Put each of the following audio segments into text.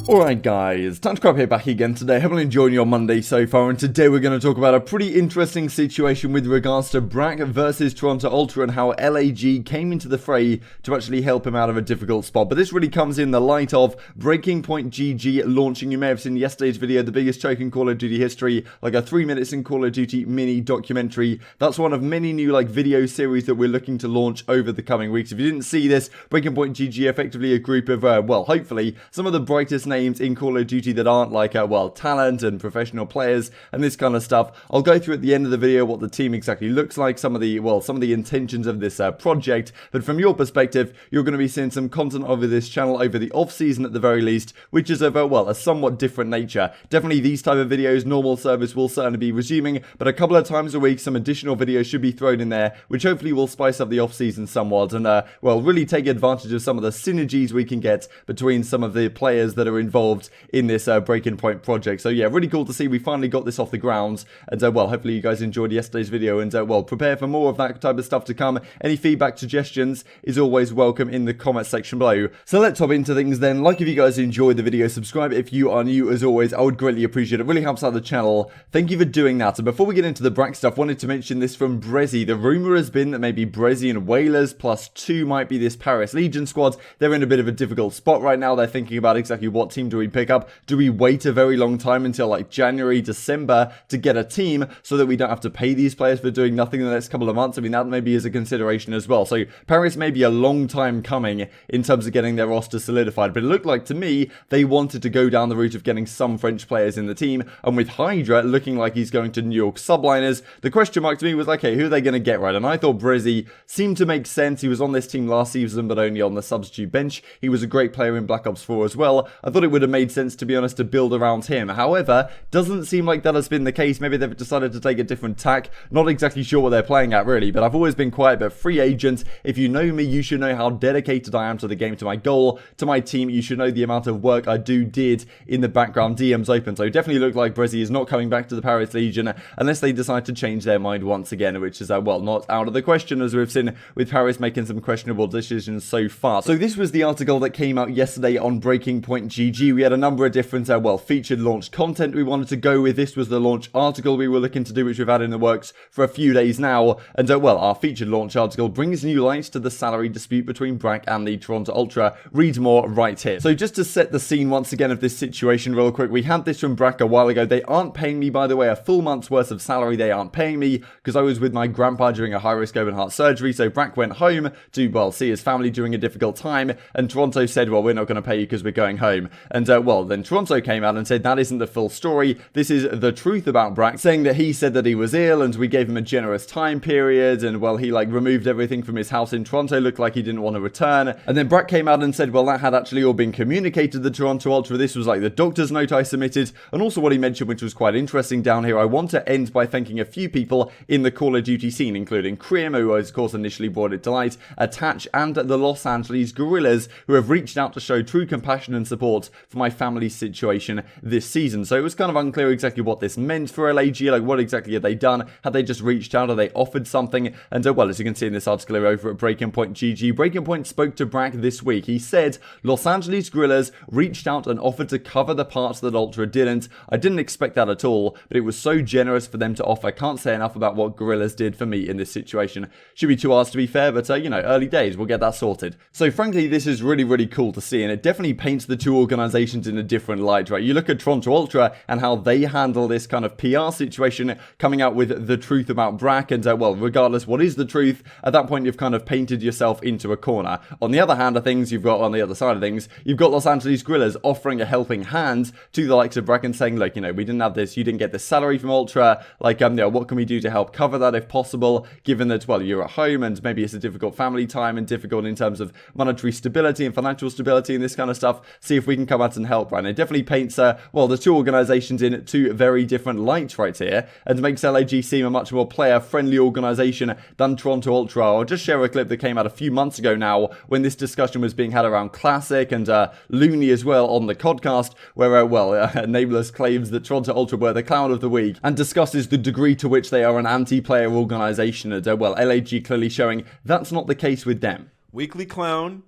Alright guys, time to grab here back again today. Hope you're enjoying your Monday so far, and today we're going to talk about a pretty interesting situation with regards to Brack versus Toronto Ultra and how LAG came into the fray to actually help him out of a difficult spot. But this really comes in the light of Breaking Point GG launching. You may have seen yesterday's video, the biggest choke in Call of Duty history, like a 3 minutes in Call of Duty mini documentary. That's one of many new video series that we're looking to launch over the coming weeks. If you didn't see this, Breaking Point GG, effectively a group of, well, hopefully some of the brightest names in Call of Duty that aren't like, well, talent and professional players and this kind of stuff. I'll go through at the end of the video what the team exactly looks like, some of the intentions of this project. But from your perspective, you're going to be seeing some content over this channel over the off-season at the very least, which is of, well, a somewhat different nature. Definitely these type of videos, normal service will certainly be resuming, but a couple of times a week, some additional videos should be thrown in there, which hopefully will spice up the off-season somewhat and, well, really take advantage of some of the synergies we can get between some of the players that are involved in this Breaking Point project. So yeah, really cool to see we finally got this off the ground, and well, hopefully you guys enjoyed yesterday's video, and well, prepare for more of that type of stuff to come. Any feedback, suggestions is always welcome in the comment section below. So let's hop into things then. Like if you guys enjoyed the video, subscribe if you are new. As always, I would greatly appreciate it. It really helps out the channel. Thank you for doing that. And before we get into the Brack stuff, wanted to mention this from Brehze. The rumor has been that maybe Brehze and Whalers +2 might be this Paris Legion squad. They're in a bit of a difficult spot right now. They're thinking about exactly what team do we pick up. Do we wait a very long time until like January, December to get a team so that we don't have to pay these players for doing nothing in the next couple of months? I mean, that maybe is a consideration as well. So Paris may be a long time coming in terms of getting their roster solidified, but it looked like to me they wanted to go down the route of getting some French players in the team, and with Hydra looking like he's going to New York Subliners, the question mark to me was like, hey, who are they going to get, right? And I thought Brehze seemed to make sense. He was on this team last season, but only on the substitute bench. He was a great player in Black Ops 4 as well. I thought it would have made sense, to be honest, to build around him. However, doesn't seem like that has been the case. Maybe they've decided to take a different tack. Not exactly sure what they're playing at really, but I've always been quiet, but free agent. If you know me, you should know how dedicated I am to the game, to my goal, to my team. You should know the amount of work I did in the background. DMs open, so it definitely looked like Brehze is not coming back to the Paris Legion unless they decide to change their mind once again, which is, well, not out of the question, as we've seen with Paris making some questionable decisions so far. So this was the article that came out yesterday on Breaking Point GG. We had a number of different, well, featured launch content we wanted to go with. This was the launch article we were looking to do, which we've had in the works for a few days now. And well, our featured launch article brings new light to the salary dispute between Brack and the Toronto Ultra. Read more right here. So just to set the scene once again of this situation real quick, we had this from Brack a while ago. They aren't paying me, by the way, a full month's worth of salary. They aren't paying me because I was with my grandpa during a high-risk open heart surgery. So Brack went home to, well, see his family during a difficult time, and Toronto said, well, we're not going to pay you because we're going home. And well, then Toronto came out and said that isn't the full story. This is the truth about Brack, saying that he said that he was ill and we gave him a generous time period, and well, he like removed everything from his house in Toronto, looked like he didn't want to return. And then Brack came out and said, well, that had actually all been communicated to the Toronto Ultra. This was like the doctor's note I submitted. And also what he mentioned, which was quite interesting down here, I want to end by thanking a few people in the Call of Duty scene, including Crim, who of course initially brought it to light, Attach, and the Los Angeles Guerrillas, who have reached out to show true compassion and support for my family's situation this season. So it was kind of unclear exactly what this meant for LAG, like what exactly had they done? Had they just reached out? Had they offered something? And well, as you can see in this article over at Breaking Point GG, Breaking Point spoke to Brack this week. He said, Los Angeles Guerrillas reached out and offered to cover the parts that Ultra didn't. I didn't expect that at all, but it was so generous for them to offer. Can't say enough about what Guerrillas did for me in this situation. Should be too hard to be fair, but you know, early days, we'll get that sorted. So frankly, this is really, really cool to see, and it definitely paints the two organizations in a different light, right? You look at Toronto Ultra and how they handle this kind of PR situation, coming out with the truth about Brack, and well, regardless what is the truth, at that point you've kind of painted yourself into a corner. On the other hand of things, you've got, on the other side of things, you've got Los Angeles Guerrillas offering a helping hand to the likes of Brack and saying, look, you know, we didn't have this, you didn't get this salary from Ultra, like, you know, what can we do to help cover that if possible, given that, well, you're at home and maybe it's a difficult family time and difficult in terms of monetary stability and financial stability and this kind of stuff, see if we can come out and help, right? And it definitely paints, well, the two organizations in two very different lights right here, and makes LAG seem a much more player-friendly organization than Toronto Ultra. I'll just share a clip that came out a few months ago now, when this discussion was being had around Classic and Looney as well on the CODcast, where, well, Nameless claims that Toronto Ultra were the clown of the week, and discusses the degree to which they are an anti-player organization, and, well, LAG clearly showing that's not the case with them. Weekly clown,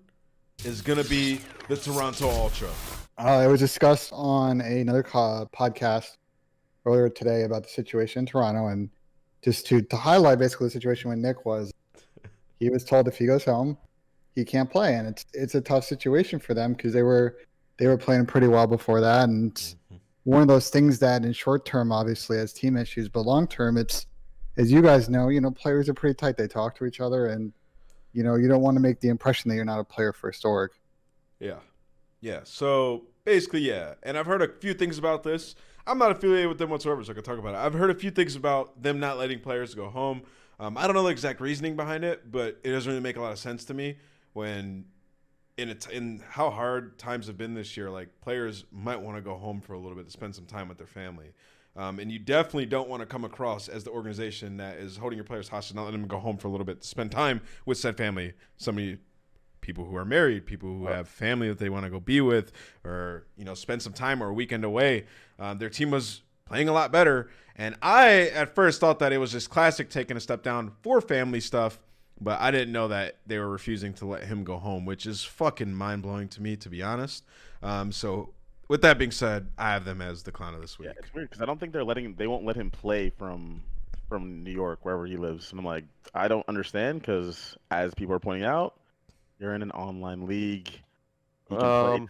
is going to be the Toronto Ultra. It was discussed on another podcast earlier today about the situation in Toronto, and just to highlight basically the situation when Nick was, he was told if he goes home, he can't play, and it's a tough situation for them because they were playing pretty well before that, and one of those things that in short term obviously has team issues, but long term it's, as you guys know, players are pretty tight. They talk to each other, and you don't want to make the impression that you're not a player first org. Yeah. So basically, yeah. And I've heard a few things about this. I'm not affiliated with them whatsoever, so I can talk about it. I've heard a few things about them not letting players go home. I don't know the exact reasoning behind it, but it doesn't really make a lot of sense to me when in how hard times have been this year, like players might want to go home for a little bit to spend some time with their family. And you definitely don't want to come across as the organization that is holding your players hostage, not letting them go home for a little bit to spend time with said family. People who are married, people who have family that they want to go be with, or spend some time or a weekend away. Their team was playing a lot better, and I at first thought that it was just Classic taking a step down for family stuff, but I didn't know that they were refusing to let him go home, which is fucking mind-blowing to me, to be honest. So with that being said, I have them as the clown of this week. Yeah, it's weird because I don't think they won't let him play from New York, wherever he lives, and I'm like, I don't understand, because as people are pointing out, you're in an online league. And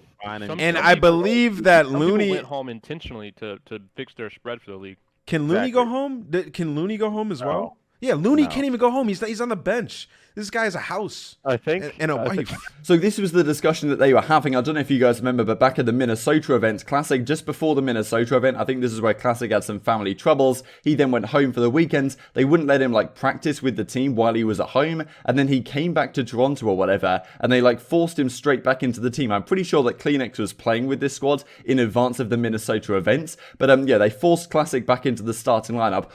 I believe that Looney went home intentionally to fix their spread for the league. Can Looney go home? Can Looney go home as well? Yeah, Looney can't even go home. He's on the bench. This guy has a house, I think, and a wife. So this was the discussion that they were having. I don't know if you guys remember, but back at the Minnesota event, Classic, just before the Minnesota event, I think this is where Classic had some family troubles. He then went home for the weekends. They wouldn't let him practice with the team while he was at home, and then he came back to Toronto or whatever, and they forced him straight back into the team. I'm pretty sure that Cleanix was playing with this squad in advance of the Minnesota events, but yeah, they forced Classic back into the starting lineup.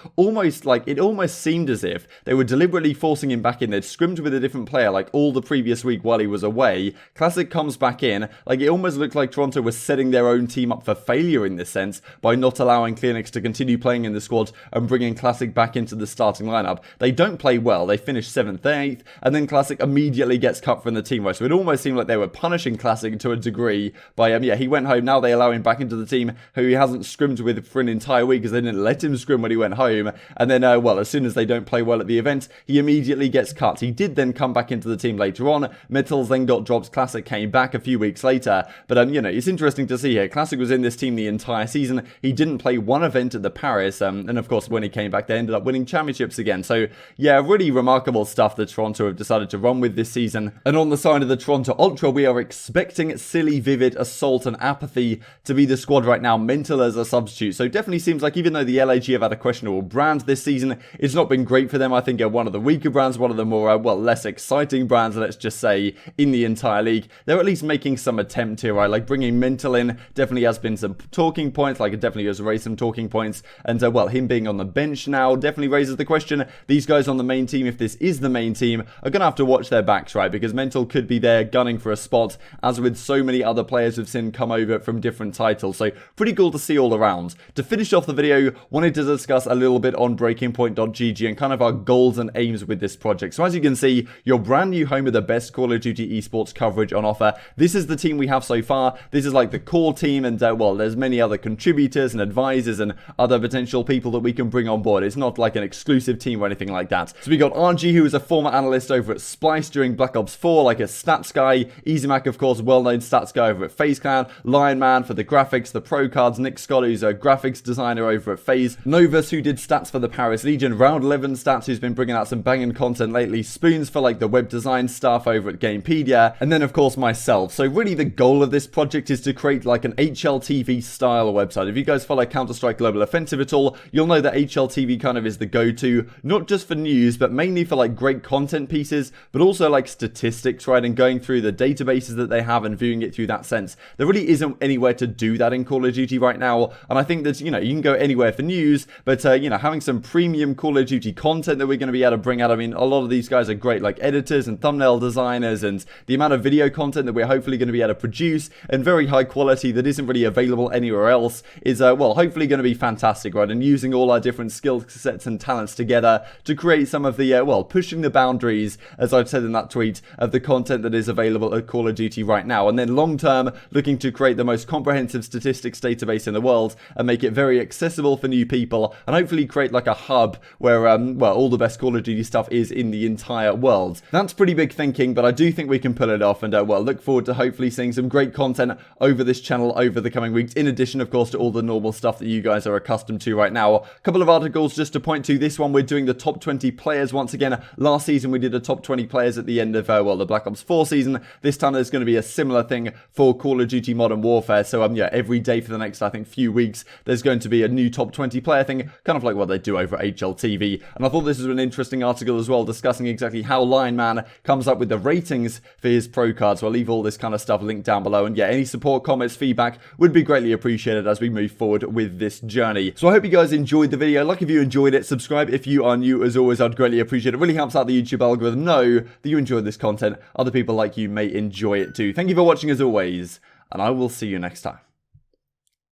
It almost seemed as if they were deliberately forcing him back in. They'd scrimmed with a different player all the previous week while he was away. Classic comes back in. It almost looked like Toronto was setting their own team up for failure in this sense by not allowing Cleanix to continue playing in the squad and bringing Classic back into the starting lineup. They don't play well. They finish 7th, 8th, and then Classic immediately gets cut from the team. So it almost seemed like they were punishing Classic to a degree by, he went home. Now they allow him back into the team, who he hasn't scrimmed with for an entire week because they didn't let him scrim when he went home. And then, as soon as they don't play well at the event, he immediately gets cut. He did then come back into the team later on. Metals then got dropped. Classic came back a few weeks later. But, it's interesting to see here. Classic was in this team the entire season. He didn't play one event at the Paris. And, of course, when he came back, they ended up winning championships again. So, yeah, really remarkable stuff that Toronto have decided to run with this season. And on the side of the Toronto Ultra, we are expecting Silly, Vivid, Assault, and Apathy to be the squad right now. Mental as a substitute. So, definitely seems like even though the LAG have had a questionable brand this season, it's not been great for them. I think one of the weaker brands, one of the more, less exciting brands, let's just say, in the entire league. They're at least making some attempt here, right? Bringing Mental in definitely has been some talking points. It definitely has raised some talking points. And, him being on the bench now definitely raises the question. These guys on the main team, if this is the main team, are going to have to watch their backs, right? Because Mental could be there gunning for a spot, as with so many other players we've seen come over from different titles. So, pretty cool to see all around. To finish off the video, wanted to discuss a little bit on BreakingPoint.gg and kind of our goals and aims with this project. So, as you can see, your brand new home of the best Call of Duty esports coverage on offer. This is the team we have so far. This is the core team, and there's many other contributors and advisors and other potential people that we can bring on board. It's not an exclusive team or anything like that. So we got RG, who is a former analyst over at Splice during Black Ops 4, a stats guy. EasyMac, of course, well-known stats guy over at FaZe Clan. Lion Man for the graphics, the pro cards. Nick Scott, who's a graphics designer over at FaZe. Novus, who did stats for the Paris Legion. Round 11 stats, who's been bringing out some banging content lately. Spoons for the web design stuff over at Gamepedia, and then of course myself. So really the goal of this project is to create an HLTV style website. If you guys follow Counter-Strike Global Offensive at all, you'll know that HLTV kind of is the go-to, not just for news, but mainly for great content pieces, but also statistics, right, and going through the databases that they have and viewing it through that sense. There really isn't anywhere to do that in Call of Duty right now, and I think that, you can go anywhere for news, but, having some premium Call of Duty content that we're going to be able to bring out. I mean, a lot of these guys are great like editors and thumbnail designers, and the amount of video content that we're hopefully going to be able to produce and very high quality that isn't really available anywhere else is, well, hopefully going to be fantastic, right? And using all our different skill sets and talents together to create some of the, well, pushing the boundaries, as I've said in that tweet, of the content that is available at Call of Duty right now. And then long term, looking to create the most comprehensive statistics database in the world and make it very accessible for new people, and hopefully create like a hub where, well, all the best Call of Duty stuff is in the entire world. That's pretty big thinking, but I do think we can pull it off, and well, look forward to hopefully seeing some great content over this channel over the coming weeks, in addition, of course, to all the normal stuff that you guys are accustomed to right now. A couple of articles just to point to. This one, we're doing the top 20 players once again. Last season, we did a top 20 players at the end of, well, the Black Ops 4 season. This time, there's going to be a similar thing for Call of Duty Modern Warfare. So, yeah, every day for the next, I think, few weeks, there's going to be a new top 20 player thing, kind of like what they do over HLTV. And I thought this was an interesting article as well, discussing exactly how Lineman comes up with the ratings for his pro cards. So I'll leave all this kind of stuff linked down below. And yeah, any support, comments, feedback would be greatly appreciated as we move forward with this journey. So I hope you guys enjoyed the video. Like if you enjoyed it, subscribe if you are new. As always, I'd greatly appreciate it. It really helps out the YouTube algorithm know that you enjoyed this content. Other people like you may enjoy it too. Thank you for watching as always, and I will see you next time.